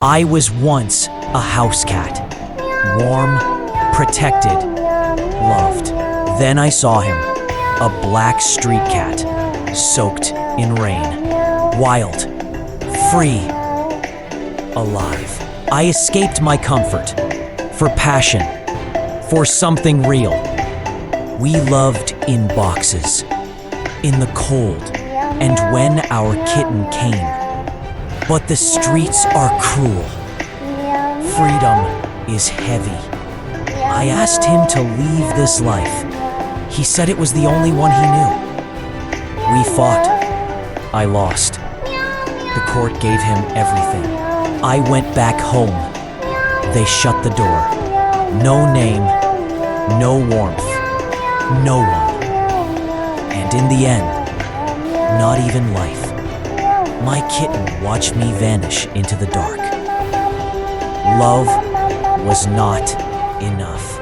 I was once a house cat. Warm, protected, loved. Then I saw him, a black street cat, soaked in rain. Wild, free, alive. I escaped my comfort for passion, for something real. We loved in boxes, in the cold, and when our kitten came. But the streets are cruel. Freedom is heavy. I asked him to leave this life. He said it was the only one he knew. We fought. I lost. The court gave him everything. I went back home. They shut the door. No name, no warmth, no one. And in the end, not even life. My kitten watched me vanish into the dark. Love was not enough.